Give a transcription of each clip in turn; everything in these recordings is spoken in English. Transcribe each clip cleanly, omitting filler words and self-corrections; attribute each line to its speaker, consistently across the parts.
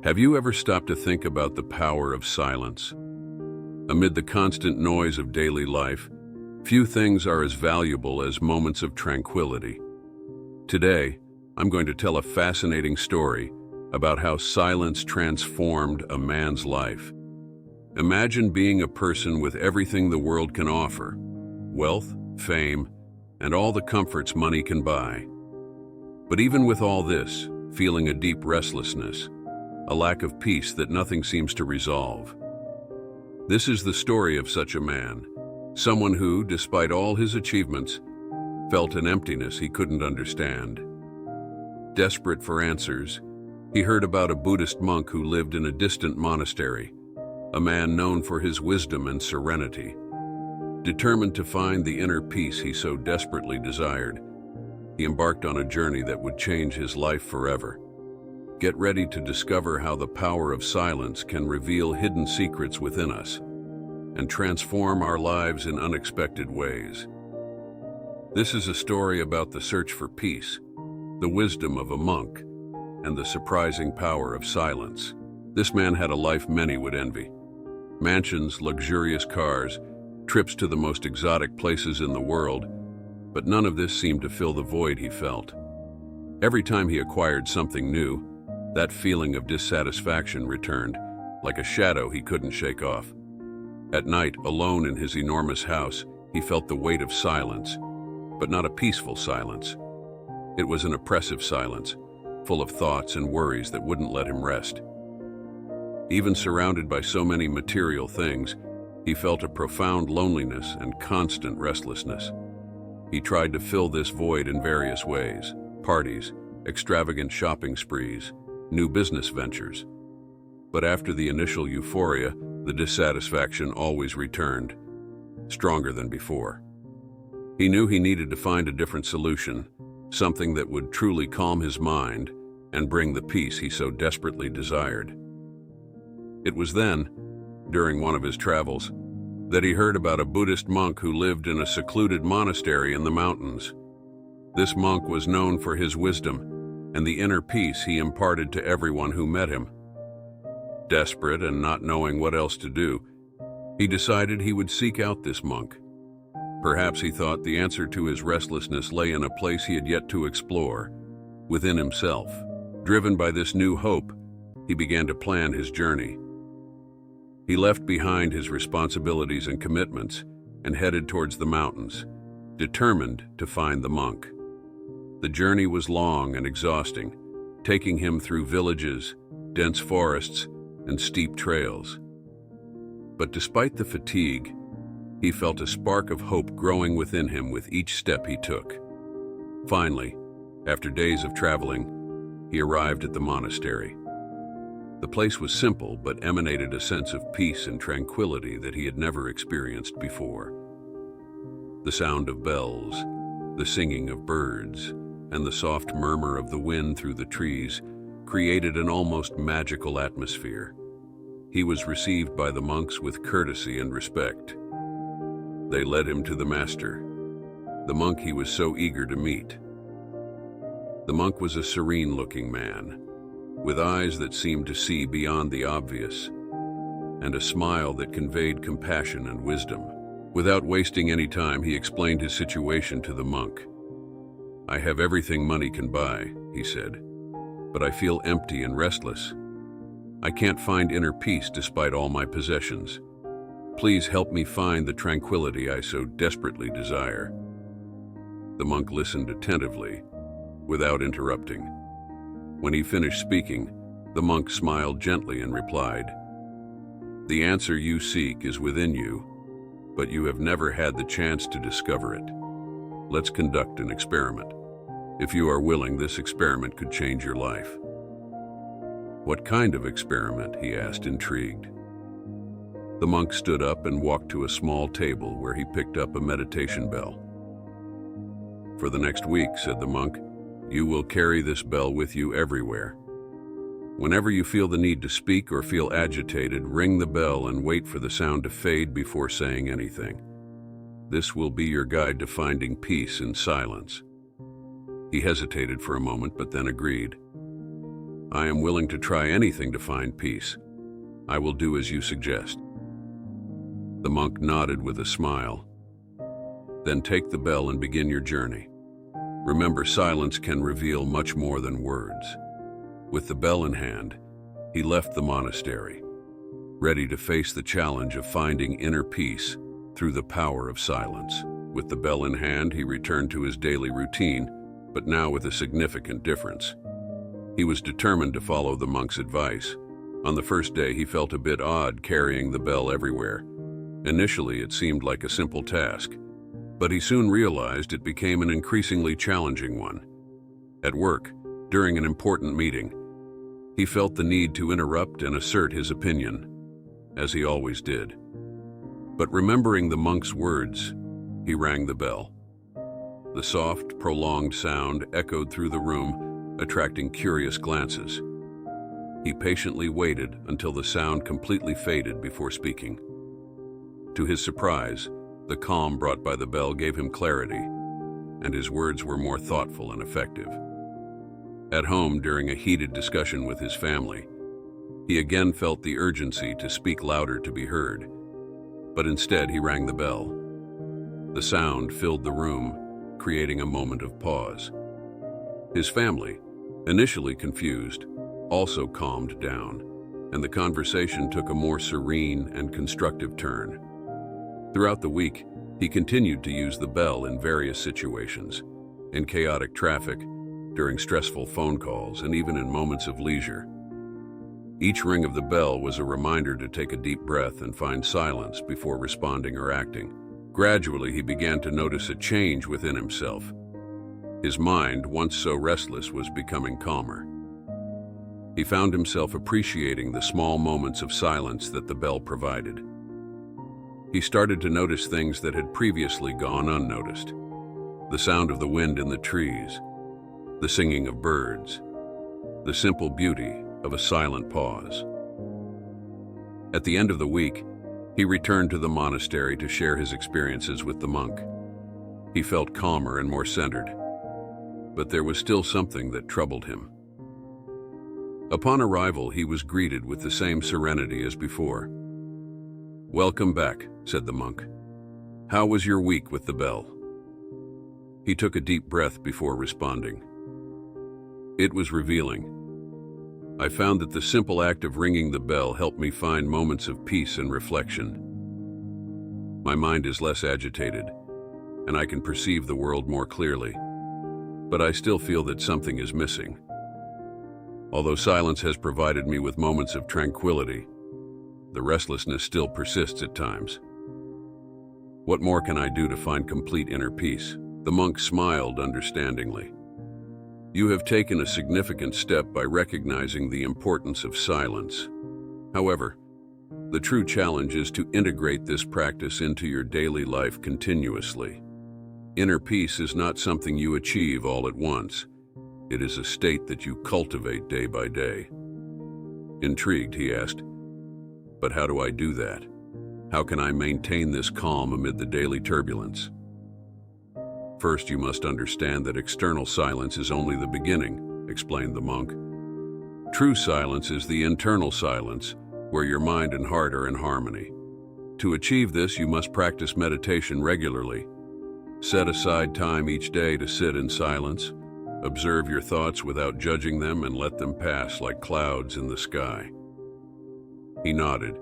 Speaker 1: Have you ever stopped to think about the power of silence? Amid the constant noise of daily life, few things are as valuable as moments of tranquility. Today, I'm going to tell a fascinating story about how silence transformed a man's life. Imagine being a person with everything the world can offer: wealth, fame, and all the comforts money can buy. But even with all this, feeling a deep restlessness, a lack of peace that nothing seems to resolve. This is the story of such a man, someone who, despite all his achievements, felt an emptiness he couldn't understand. Desperate for answers, he heard about a Buddhist monk who lived in a distant monastery, a man known for his wisdom and serenity. Determined to find the inner peace he so desperately desired, he embarked on a journey that would change his life forever. Get ready to discover how the power of silence can reveal hidden secrets within us and transform our lives in unexpected ways. This is a story about the search for peace, the wisdom of a monk, and the surprising power of silence. This man had a life many would envy. Mansions, luxurious cars, trips to the most exotic places in the world, but none of this seemed to fill the void he felt. Every time he acquired something new, that feeling of dissatisfaction returned, like a shadow he couldn't shake off. At night, alone in his enormous house, he felt the weight of silence, but not a peaceful silence. It was an oppressive silence, full of thoughts and worries that wouldn't let him rest. Even surrounded by so many material things, he felt a profound loneliness and constant restlessness. He tried to fill this void in various ways: parties, extravagant shopping sprees, new business ventures. But after the initial euphoria, the dissatisfaction always returned, stronger than before. He knew he needed to find a different solution, something that would truly calm his mind and bring the peace he so desperately desired. It was then, during one of his travels, that he heard about a Buddhist monk who lived in a secluded monastery in the mountains. This monk was known for his wisdom and the inner peace he imparted to everyone who met him. Desperate and not knowing what else to do, he decided he would seek out this monk. Perhaps he thought the answer to his restlessness lay in a place he had yet to explore, within himself. Driven by this new hope, he began to plan his journey. He left behind his responsibilities and commitments and headed towards the mountains, determined to find the monk. The journey was long and exhausting, taking him through villages, dense forests, and steep trails. But despite the fatigue, he felt a spark of hope growing within him with each step he took. Finally, after days of traveling, he arrived at the monastery. The place was simple but emanated a sense of peace and tranquility that he had never experienced before. The sound of bells, the singing of birds, and the soft murmur of the wind through the trees created an almost magical atmosphere. He was received by the monks with courtesy and respect. They led him to the master, the monk he was so eager to meet. The monk was a serene-looking man, with eyes that seemed to see beyond the obvious, and a smile that conveyed compassion and wisdom. Without wasting any time, he explained his situation to the monk. "I have everything money can buy," he said, "but I feel empty and restless. I can't find inner peace despite all my possessions. Please help me find the tranquility I so desperately desire." The monk listened attentively, without interrupting. When he finished speaking, the monk smiled gently and replied, "The answer you seek is within you, but you have never had the chance to discover it. Let's conduct an experiment. If you are willing, this experiment could change your life." "What kind of experiment?" he asked, intrigued. The monk stood up and walked to a small table where he picked up a meditation bell. "For the next week," said the monk, "you will carry this bell with you everywhere. Whenever you feel the need to speak or feel agitated, ring the bell and wait for the sound to fade before saying anything. This will be your guide to finding peace in silence." He hesitated for a moment, but then agreed. I am willing to try anything to find peace. I will do as you suggest." The monk nodded with a smile. "Then take the bell and begin your journey. Remember, silence can reveal much more than words." With the bell in hand, he left the monastery, ready to face the challenge of finding inner peace through the power of silence. With the bell in hand, he returned to his daily routine, but now with a significant difference. He was determined to follow the monk's advice. On the first day, he felt a bit odd carrying the bell everywhere. Initially, it seemed like a simple task, but he soon realized it became an increasingly challenging one. At work, during an important meeting, he felt the need to interrupt and assert his opinion, as he always did. But remembering the monk's words, he rang the bell. The soft, prolonged sound echoed through the room, attracting curious glances. He patiently waited until the sound completely faded before speaking. To his surprise, the calm brought by the bell gave him clarity, and his words were more thoughtful and effective. At home, during a heated discussion with his family, he again felt the urgency to speak louder to be heard, but instead he rang the bell. The sound filled the room, creating a moment of pause. His family, initially confused, also calmed down, and the conversation took a more serene and constructive turn. Throughout the week, he continued to use the bell in various situations, in chaotic traffic, during stressful phone calls, and even in moments of leisure. Each ring of the bell was a reminder to take a deep breath and find silence before responding or acting. Gradually, he began to notice a change within himself. His mind, once so restless, was becoming calmer. He found himself appreciating the small moments of silence that the bell provided. He started to notice things that had previously gone unnoticed. The sound of the wind in the trees, the singing of birds, the simple beauty of a silent pause. At the end of the week, he returned to the monastery to share his experiences with the monk. He felt calmer and more centered, but there was still something that troubled him. Upon arrival, he was greeted with the same serenity as before. "Welcome back," said the monk. "How was your week with the bell?" He took a deep breath before responding. "It was revealing. I found that the simple act of ringing the bell helped me find moments of peace and reflection. My mind is less agitated, and I can perceive the world more clearly. But I still feel that something is missing. Although silence has provided me with moments of tranquility, the restlessness still persists at times. What more can I do to find complete inner peace?" The monk smiled understandingly. "You have taken a significant step by recognizing the importance of silence. However, the true challenge is to integrate this practice into your daily life continuously. Inner peace is not something you achieve all at once. It is a state that you cultivate day by day." Intrigued, he asked, "But how do I do that? How can I maintain this calm amid the daily turbulence?" "First, you must understand that external silence is only the beginning," explained the monk. "True silence is the internal silence, where your mind and heart are in harmony. To achieve this, you must practice meditation regularly. Set aside time each day to sit in silence. Observe your thoughts without judging them and let them pass like clouds in the sky." He nodded,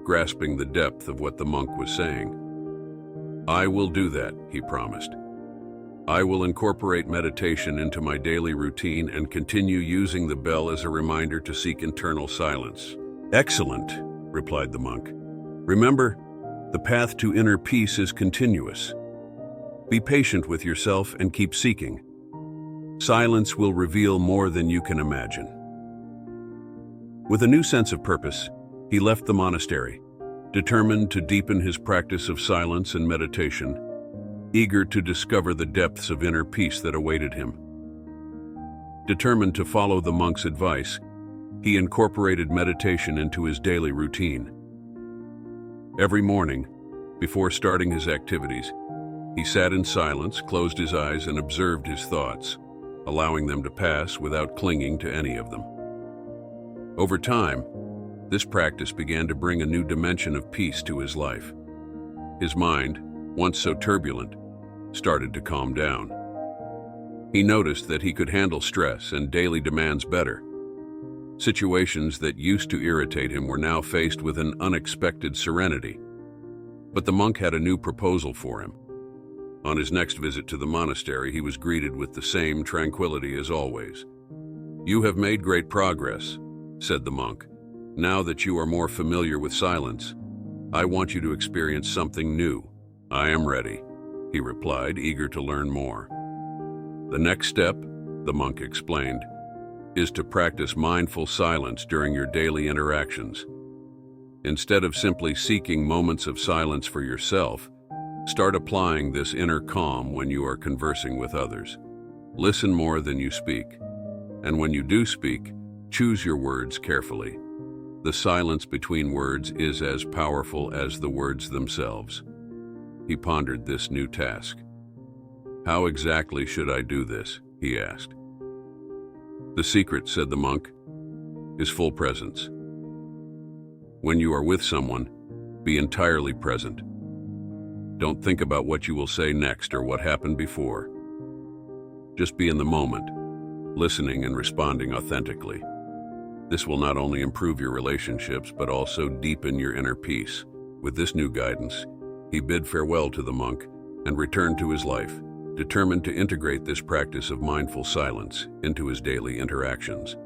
Speaker 1: grasping the depth of what the monk was saying. "I will do that," he promised. "I will incorporate meditation into my daily routine and continue using the bell as a reminder to seek internal silence." "Excellent," replied the monk. "Remember, the path to inner peace is continuous. Be patient with yourself and keep seeking. Silence will reveal more than you can imagine." With a new sense of purpose, he left the monastery, determined to deepen his practice of silence and meditation, eager to discover the depths of inner peace that awaited him. Determined to follow the monk's advice, he incorporated meditation into his daily routine. Every morning, before starting his activities, he sat in silence, closed his eyes, and observed his thoughts, allowing them to pass without clinging to any of them. Over time, this practice began to bring a new dimension of peace to his life. His mind, once so turbulent, started to calm down. He noticed that he could handle stress and daily demands better. Situations that used to irritate him were now faced with an unexpected serenity. But the monk had a new proposal for him. On his next visit to the monastery, he was greeted with the same tranquility as always. "You have made great progress," said the monk. "Now that you are more familiar with silence, I want you to experience something new." "I am ready," he replied, eager to learn more. "The next step," the monk explained, "is to practice mindful silence during your daily interactions. Instead of simply seeking moments of silence for yourself, start applying this inner calm when you are conversing with others. Listen more than you speak, and when you do speak, choose your words carefully. The silence between words is as powerful as the words themselves." He pondered this new task. "How exactly should I do this?" he asked. "The secret," said the monk, "is full presence. When you are with someone, be entirely present. Don't think about what you will say next or what happened before. Just be in the moment, listening and responding authentically. This will not only improve your relationships, but also deepen your inner peace." With this new guidance, he bid farewell to the monk and returned to his life, determined to integrate this practice of mindful silence into his daily interactions.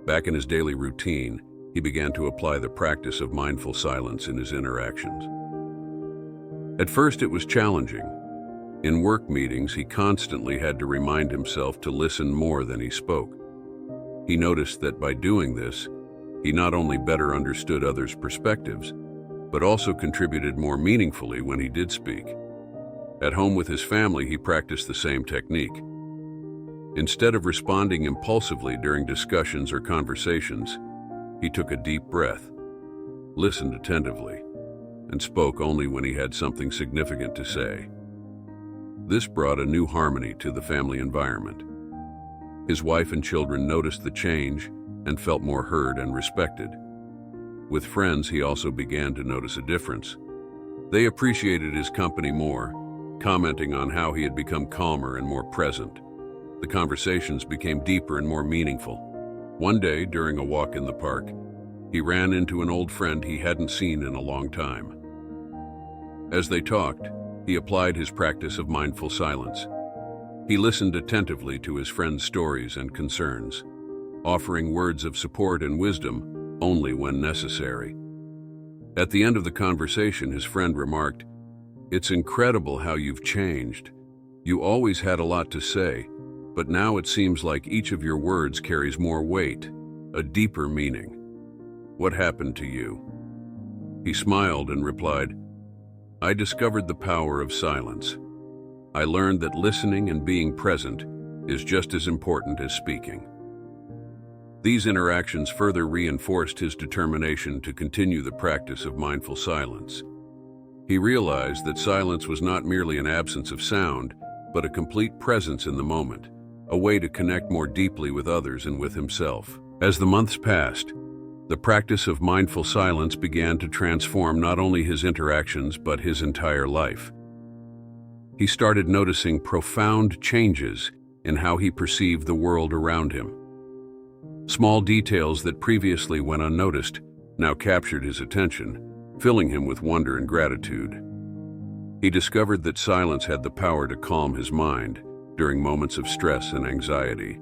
Speaker 1: Back in his daily routine, he began to apply the practice of mindful silence in his interactions. At first, it was challenging. In work meetings, he constantly had to remind himself to listen more than he spoke. He noticed that by doing this, he not only better understood others' perspectives, but also contributed more meaningfully when he did speak. At home with his family, he practiced the same technique. Instead of responding impulsively during discussions or conversations, he took a deep breath, listened attentively, and spoke only when he had something significant to say. This brought a new harmony to the family environment. His wife and children noticed the change and felt more heard and respected. With friends, he also began to notice a difference. They appreciated his company more, commenting on how he had become calmer and more present. The conversations became deeper and more meaningful. One day, during a walk in the park, he ran into an old friend he hadn't seen in a long time. As they talked, he applied his practice of mindful silence. He listened attentively to his friend's stories and concerns, offering words of support and wisdom only when necessary. At the end of the conversation, his friend remarked, "It's incredible how you've changed. You always had a lot to say, but now it seems like each of your words carries more weight, a deeper meaning. What happened to you?" He smiled and replied, "I discovered the power of silence. I learned that listening and being present is just as important as speaking." These interactions further reinforced his determination to continue the practice of mindful silence. He realized that silence was not merely an absence of sound, but a complete presence in the moment, a way to connect more deeply with others and with himself. As the months passed, the practice of mindful silence began to transform not only his interactions, but his entire life. He started noticing profound changes in how he perceived the world around him. Small details that previously went unnoticed now captured his attention, filling him with wonder and gratitude. He discovered that silence had the power to calm his mind during moments of stress and anxiety.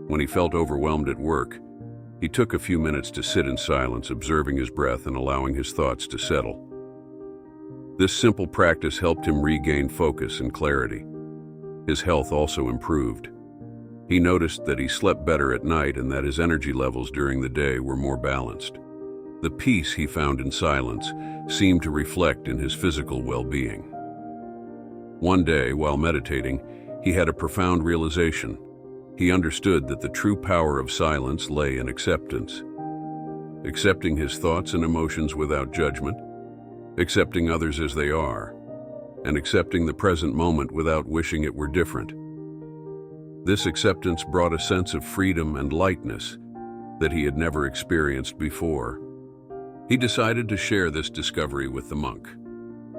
Speaker 1: When he felt overwhelmed at work, he took a few minutes to sit in silence, observing his breath and allowing his thoughts to settle. This simple practice helped him regain focus and clarity. His health also improved. He noticed that he slept better at night and that his energy levels during the day were more balanced. The peace he found in silence seemed to reflect in his physical well-being. One day, while meditating, he had a profound realization. He understood that the true power of silence lay in acceptance. Accepting his thoughts and emotions without judgment, accepting others as they are, and accepting the present moment without wishing it were different. This acceptance brought a sense of freedom and lightness, that he had never experienced before. He decided to share this discovery with the monk.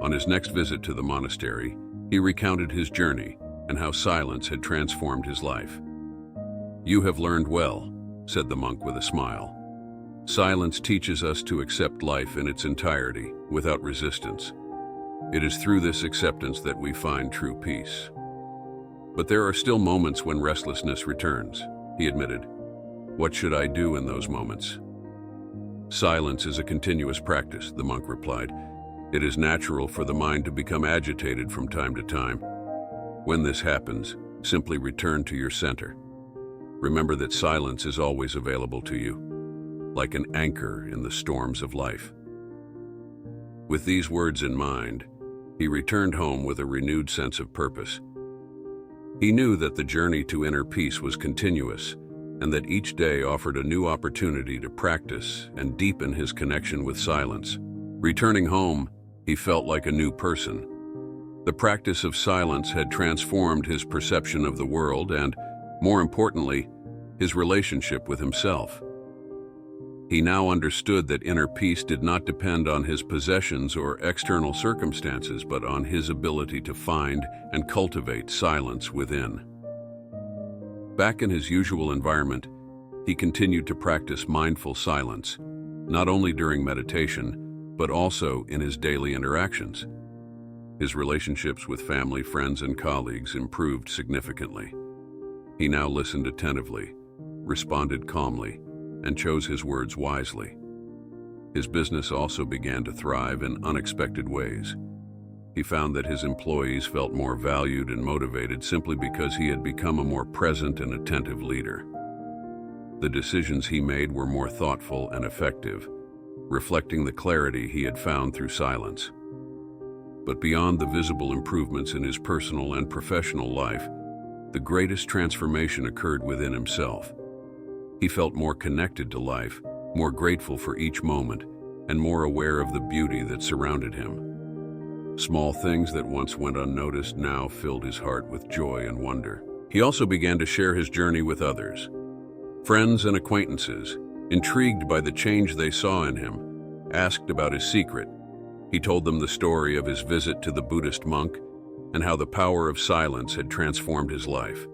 Speaker 1: On his next visit to the monastery, he recounted his journey and how silence had transformed his life. "You have learned well," said the monk with a smile. "Silence teaches us to accept life in its entirety, without resistance. It is through this acceptance that we find true peace." "But there are still moments when restlessness returns," he admitted. "What should I do in those moments?" "Silence is a continuous practice," the monk replied. "It is natural for the mind to become agitated from time to time. When this happens, simply return to your center. Remember that silence is always available to you, like an anchor in the storms of life." With these words in mind, he returned home with a renewed sense of purpose. He knew that the journey to inner peace was continuous, and that each day offered a new opportunity to practice and deepen his connection with silence. Returning home, he felt like a new person. The practice of silence had transformed his perception of the world and, more importantly, his relationship with himself. He now understood that inner peace did not depend on his possessions or external circumstances, but on his ability to find and cultivate silence within. Back in his usual environment, he continued to practice mindful silence, not only during meditation, but also in his daily interactions. His relationships with family, friends, and colleagues improved significantly. He now listened attentively, responded calmly, and chose his words wisely. His business also began to thrive in unexpected ways. He found that his employees felt more valued and motivated simply because he had become a more present and attentive leader. The decisions he made were more thoughtful and effective, reflecting the clarity he had found through silence. But beyond the visible improvements in his personal and professional life, the greatest transformation occurred within himself. He felt more connected to life, more grateful for each moment, and more aware of the beauty that surrounded him. Small things that once went unnoticed now filled his heart with joy and wonder. He also began to share his journey with others. Friends and acquaintances, intrigued by the change they saw in him, asked about his secret. He told them the story of his visit to the Buddhist monk and how the power of silence had transformed his life.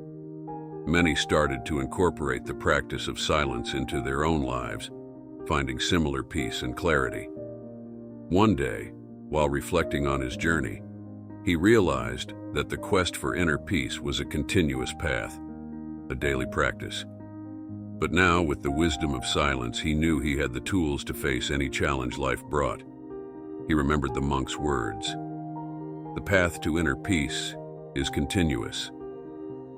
Speaker 1: Many started to incorporate the practice of silence into their own lives, finding similar peace and clarity. One day, while reflecting on his journey, he realized that the quest for inner peace was a continuous path, a daily practice. But now, with the wisdom of silence, he knew he had the tools to face any challenge life brought. He remembered the monk's words. "The path to inner peace is continuous.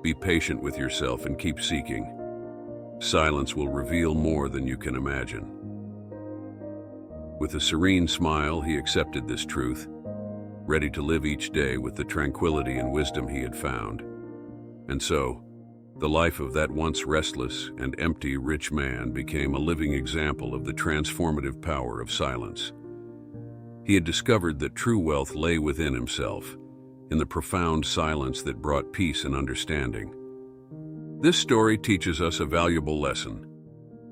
Speaker 1: Be patient with yourself and keep seeking. Silence will reveal more than you can imagine." With a serene smile, he accepted this truth, ready to live each day with the tranquility and wisdom he had found. And so, the life of that once restless and empty rich man became a living example of the transformative power of silence. He had discovered that true wealth lay within himself, in the profound silence that brought peace and understanding. This story teaches us a valuable lesson.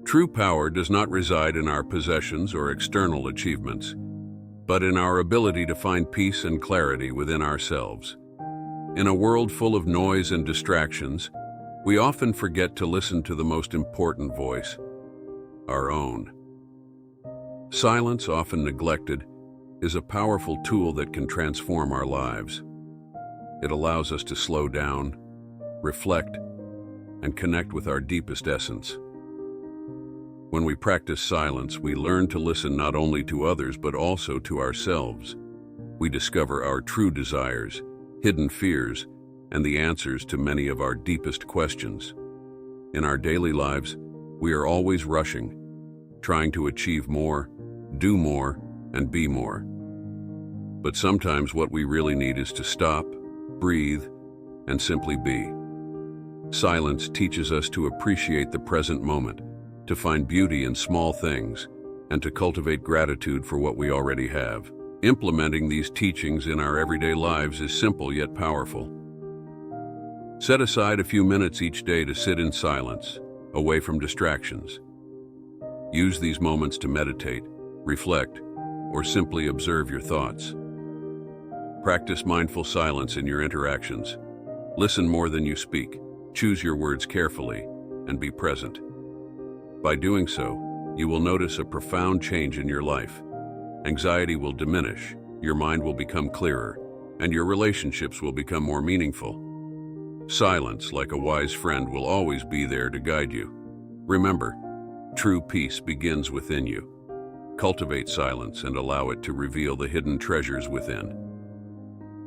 Speaker 1: True power does not reside in our possessions or external achievements, but in our ability to find peace and clarity within ourselves. In a world full of noise and distractions, we often forget to listen to the most important voice, our own. Silence, often neglected, is a powerful tool that can transform our lives. It allows us to slow down, reflect, and connect with our deepest essence. When we practice silence, we learn to listen not only to others but also to ourselves. We discover our true desires, hidden fears, and the answers to many of our deepest questions. In our daily lives, we are always rushing, trying to achieve more, do more, and be more. But sometimes what we really need is to stop, breathe, and simply be. Silence teaches us to appreciate the present moment, to find beauty in small things, and to cultivate gratitude for what we already have. Implementing these teachings in our everyday lives is simple yet powerful. Set aside a few minutes each day to sit in silence, away from distractions. Use these moments to meditate, reflect, or simply observe your thoughts. Practice mindful silence in your interactions. Listen more than you speak, choose your words carefully, and be present. By doing so, you will notice a profound change in your life. Anxiety will diminish, your mind will become clearer, and your relationships will become more meaningful. Silence, like a wise friend, will always be there to guide you. Remember, true peace begins within you. Cultivate silence and allow it to reveal the hidden treasures within.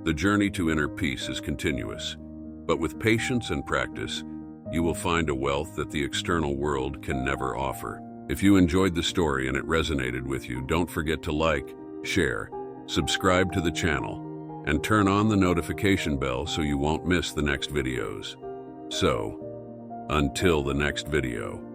Speaker 1: The journey to inner peace is continuous, but with patience and practice, you will find a wealth that the external world can never offer. If you enjoyed the story and it resonated with you, don't forget to like, share, subscribe to the channel, and turn on the notification bell so you won't miss the next videos. So, until the next video.